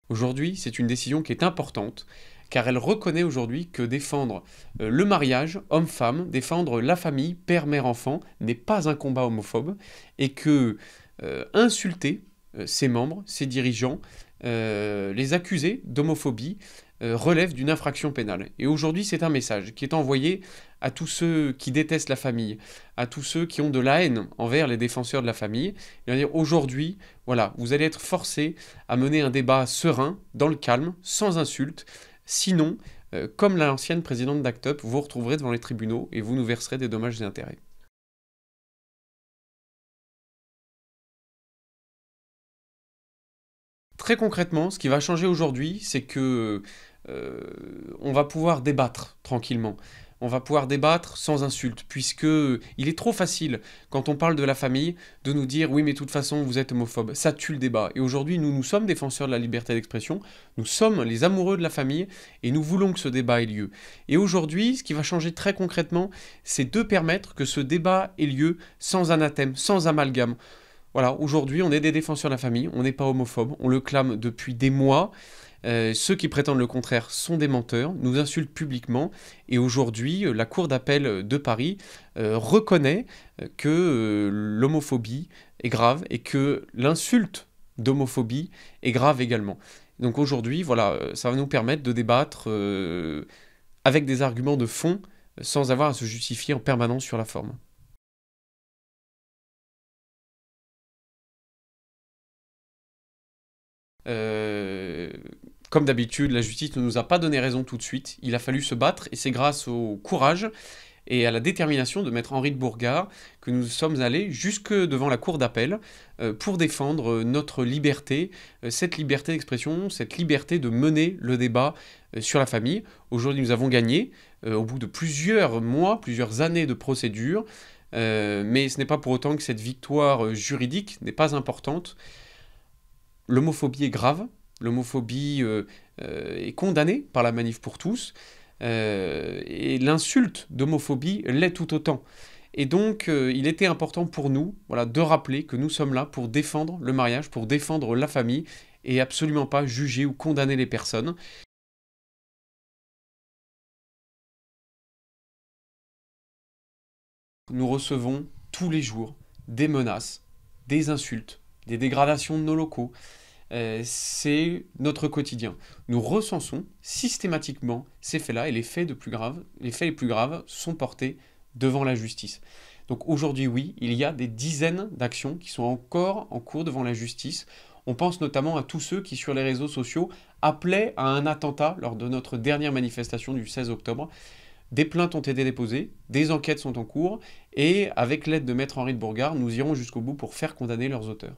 Aujourd'hui, c'est une décision qui est importante, car elle reconnaît aujourd'hui que défendre le mariage, homme-femme, défendre la famille, père, mère, enfant, n'est pas un combat homophobe, et que insulter ses membres, ses dirigeants, les accuser d'homophobie, relève d'une infraction pénale. Et aujourd'hui, c'est un message qui est envoyé à tous ceux qui détestent la famille, à tous ceux qui ont de la haine envers les défenseurs de la famille. Il va dire aujourd'hui, voilà, vous allez être forcés à mener un débat serein, dans le calme, sans insulte. Sinon, comme l'ancienne présidente d'ACT UP, vous vous retrouverez devant les tribunaux et vous nous verserez des dommages et intérêts. Très concrètement, ce qui va changer aujourd'hui, c'est que on va pouvoir débattre tranquillement. On va pouvoir débattre sans insulte, puisque il est trop facile, quand on parle de la famille, de nous dire oui mais de toute façon vous êtes homophobe. Ça tue le débat. Et aujourd'hui nous sommes défenseurs de la liberté d'expression, nous sommes les amoureux de la famille, et nous voulons que ce débat ait lieu. Et aujourd'hui, ce qui va changer très concrètement, c'est de permettre que ce débat ait lieu sans anathème, sans amalgame. Voilà, aujourd'hui, on est des défenseurs de la famille, on n'est pas homophobe, on le clame depuis des mois. Ceux qui prétendent le contraire sont des menteurs, nous insultent publiquement, et aujourd'hui, la Cour d'appel de Paris reconnaît que l'homophobie est grave et que l'insulte d'homophobie est grave également. Donc aujourd'hui, voilà, ça va nous permettre de débattre avec des arguments de fond, sans avoir à se justifier en permanence sur la forme. Euh, Comme d'habitude, la justice ne nous a pas donné raison tout de suite. Il a fallu se battre et c'est grâce au courage et à la détermination de maître Henri de Bourgard que nous sommes allés jusque devant la cour d'appel pour défendre notre liberté, cette liberté d'expression, cette liberté de mener le débat sur la famille. Aujourd'hui, nous avons gagné au bout de plusieurs mois, plusieurs années de procédure, mais ce n'est pas pour autant que cette victoire juridique n'est pas importante. L'homophobie est grave, l'homophobie est condamnée par la Manif pour tous, et l'insulte d'homophobie l'est tout autant. Et donc, il était important pour nous, voilà, de rappeler que nous sommes là pour défendre le mariage, pour défendre la famille, et absolument pas juger ou condamner les personnes. Nous recevons tous les jours des menaces, des insultes, des dégradations de nos locaux. C'est notre quotidien. Nous recensons systématiquement ces faits-là et les faits les plus graves sont portés devant la justice. Donc aujourd'hui, oui, il y a des dizaines d'actions qui sont encore en cours devant la justice. On pense notamment à tous ceux qui, sur les réseaux sociaux, appelaient à un attentat lors de notre dernière manifestation du 16 octobre. Des plaintes ont été déposées, des enquêtes sont en cours, et avec l'aide de maître Henri de Bourgard, nous irons jusqu'au bout pour faire condamner leurs auteurs.